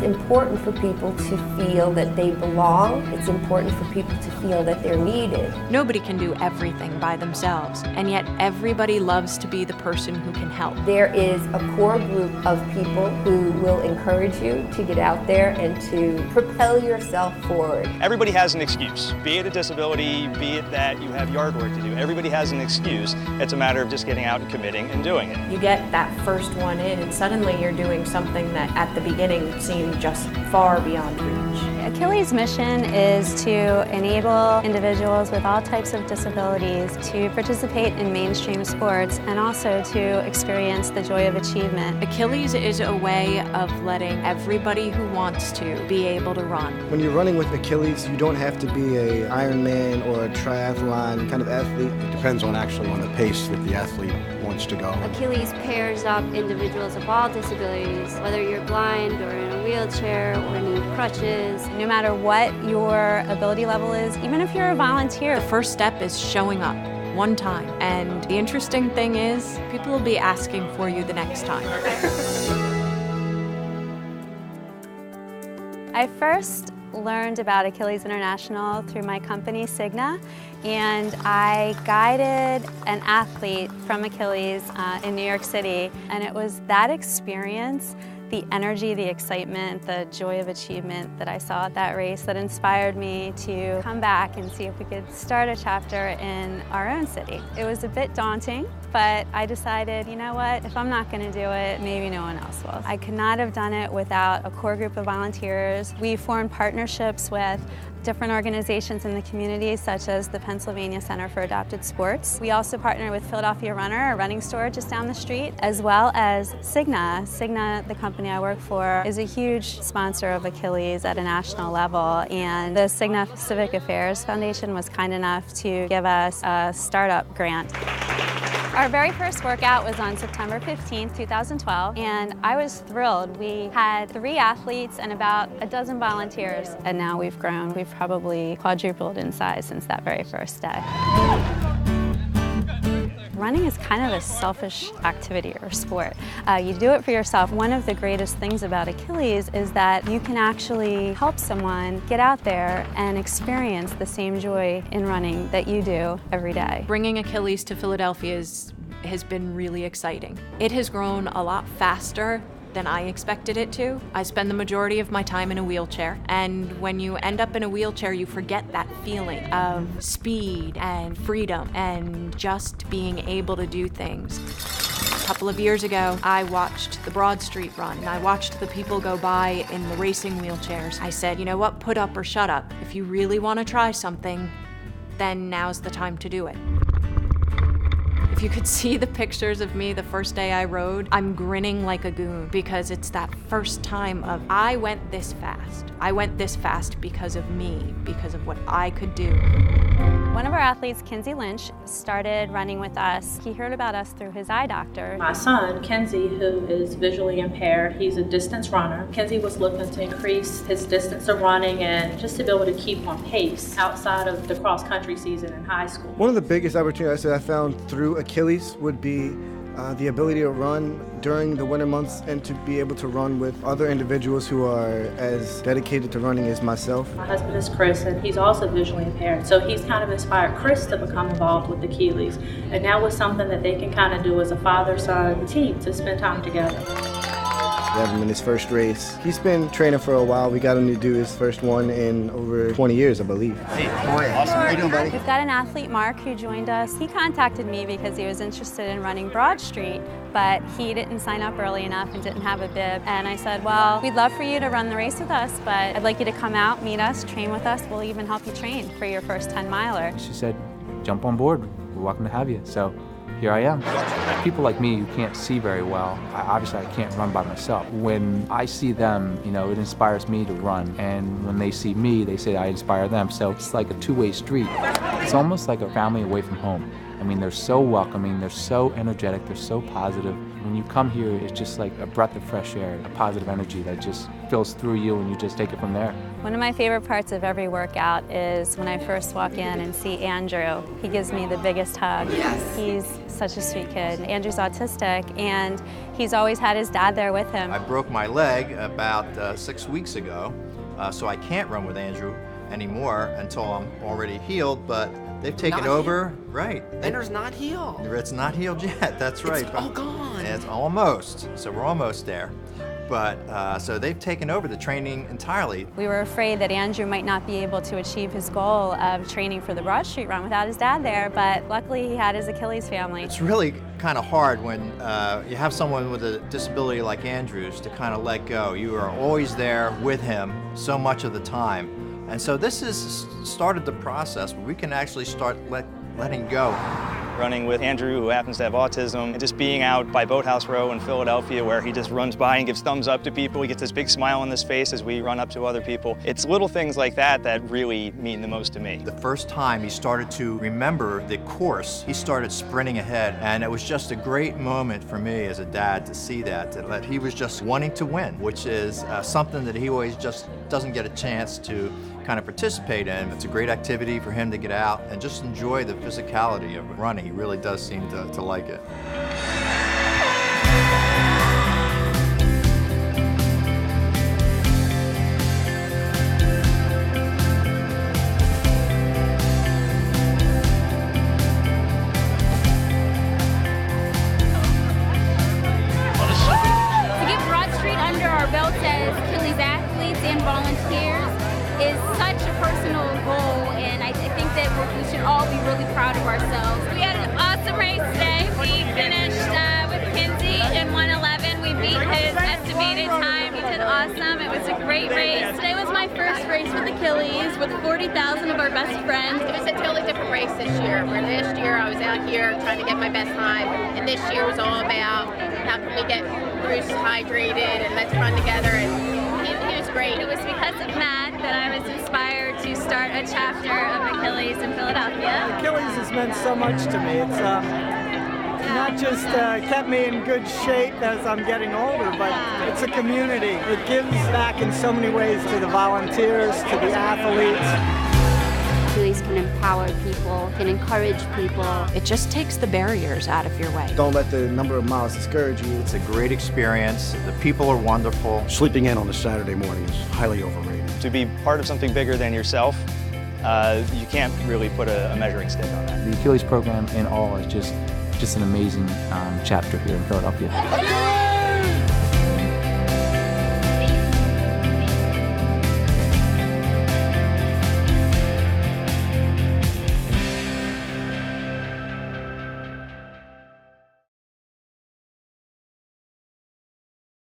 important for people to feel that they belong. It's important for people to feel that they're needed. Nobody can do everything by themselves, and yet everybody loves to be the person who can help. There is a core group of people who will encourage you to get out there and to propel yourself forward. Everybody has an excuse, be it a disability, be it that you have yard work to do. Everybody has an excuse. It's a matter of just getting out and committing and doing it. You get that first one in, and suddenly you're doing something that at the beginning seemed just far beyond reach. Achilles' mission is to enable individuals with all types of disabilities to participate in mainstream sports and also to experience the joy of achievement. Achilles is a way of letting everybody who wants to be able to run. When you're running with Achilles, you don't have to be an Ironman or a triathlon kind of athlete. It depends on the pace that the athlete wants to go. Achilles pairs up individuals of all disabilities, whether you're blind or in a wheelchair or need crutches. No matter what your ability level is, even if you're a volunteer. The first step is showing up one time. And the interesting thing is, people will be asking for you the next time. I first learned about Achilles International through my company, Cigna, and I guided an athlete from Achilles in New York City, and it was that experience, the energy, the excitement, the joy of achievement that I saw at that race that inspired me to come back and see if we could start a chapter in our own city. It was a bit daunting, but I decided, you know what, if I'm not going to do it, maybe no one else will. I could not have done it without a core group of volunteers. We formed partnerships with different organizations in the community, such as the Pennsylvania Center for Adapted Sports. We also partner with Philadelphia Runner, a running store just down the street, as well as Cigna. Cigna, the company I work for, is a huge sponsor of Achilles at a national level, and the Cigna Civic Affairs Foundation was kind enough to give us a startup grant. Our very first workout was on September 15th, 2012, and I was thrilled. We had 3 athletes and about a dozen volunteers, and now we've grown. We've probably quadrupled in size since that very first day. Running is kind of a selfish activity or sport. You do it for yourself. One of the greatest things about Achilles is that you can actually help someone get out there and experience the same joy in running that you do every day. Bringing Achilles to Philadelphia has been really exciting. It has grown a lot faster than I expected it to. I spend the majority of my time in a wheelchair, and when you end up in a wheelchair, you forget that feeling of speed and freedom and just being able to do things. A couple of years ago, I watched the Broad Street run, and I watched the people go by in the racing wheelchairs. I said, you know what, put up or shut up. If you really want to try something, then now's the time to do it. If you could see the pictures of me the first day I rode, I'm grinning like a goon because it's that first time of, I went this fast. I went this fast because of me, because of what I could do. One of our athletes, Kinsey Lynch, started running with us. He heard about us through his eye doctor. My son, Kinsey, who is visually impaired, he's a distance runner. Kinsey was looking to increase his distance of running and just to be able to keep on pace outside of the cross-country season in high school. One of the biggest opportunities that I found through Achilles would be the ability to run during the winter months and to be able to run with other individuals who are as dedicated to running as myself. My husband is Chris, and he's also visually impaired, so he's kind of inspired Chris to become involved with Achilles, and now it's something that they can kind of do as a father-son team to spend time together. We have him in his first race. He's been training for a while. We got him to do his first one in over 20 years, I believe. Hey, boy, awesome. How you doing, buddy? We've got an athlete, Mark, who joined us. He contacted me because he was interested in running Broad Street, but he didn't sign up early enough and didn't have a bib. And I said, well, we'd love for you to run the race with us, but I'd like you to come out, meet us, train with us. We'll even help you train for your first 10-miler. She said, jump on board. We're welcome to have you. So here I am. People like me who can't see very well, obviously I can't run by myself. When I see them, you know, it inspires me to run. And when they see me, they say I inspire them. So it's like a two-way street. It's almost like a family away from home. I mean, they're so welcoming, they're so energetic, they're so positive. When you come here, it's just like a breath of fresh air, a positive energy that just fills through you and you just take it from there. One of my favorite parts of every workout is when I first walk in and see Andrew. He gives me the biggest hug. Yes. He's such a sweet kid. Andrew's autistic, and he's always had his dad there with him. I broke my leg about 6 weeks ago, so I can't run with Andrew anymore until I'm already healed, but they've taken over. Right. Andrew's not healed. It's not healed yet, that's right. It's all gone. It's almost, so we're almost there. But, so they've taken over the training entirely. We were afraid that Andrew might not be able to achieve his goal of training for the Broad Street Run without his dad there, but luckily he had his Achilles family. It's really kind of hard when you have someone with a disability like Andrew's to kind of let go. You are always there with him so much of the time. And so this has started the process where we can actually start letting go. Running with Andrew, who happens to have autism, and just being out by Boathouse Row in Philadelphia where he just runs by and gives thumbs up to people. He gets this big smile on his face as we run up to other people. It's little things like that that really mean the most to me. The first time he started to remember the course, he started sprinting ahead, and it was just a great moment for me as a dad to see that he was just wanting to win, which is something that he always just doesn't get a chance to kind of participate in. It's a great activity for him to get out and just enjoy the physicality of running. He really does seem to like it. To get Broad Street under our belts as Achilles athletes and volunteers is such a personal goal, and I think that we should all be really proud of ourselves. We had an awesome race today. We finished with Kinsey in 1:11. We beat his estimated time. He did awesome. It was a great race. Today was my first race with Achilles with 40,000 of our best friends. It was a totally different race this year. Where this year I was out here trying to get my best time, and this year was all about how can we get Bruce hydrated and let's run together. And he was great. It was because of Matt that I was inspired to start a chapter of Achilles in Philadelphia. Achilles has meant so much to me. It's not just kept me in good shape as I'm getting older, but it's a community. It gives back in so many ways to the volunteers, to the athletes. Achilles can empower people, can encourage people. It just takes the barriers out of your way. Don't let the number of miles discourage you. It's a great experience. The people are wonderful. Sleeping in on a Saturday morning is highly overrated. To be part of something bigger than yourself, you can't really put a measuring stick on that. The Achilles program in all is just an amazing chapter here in Philadelphia.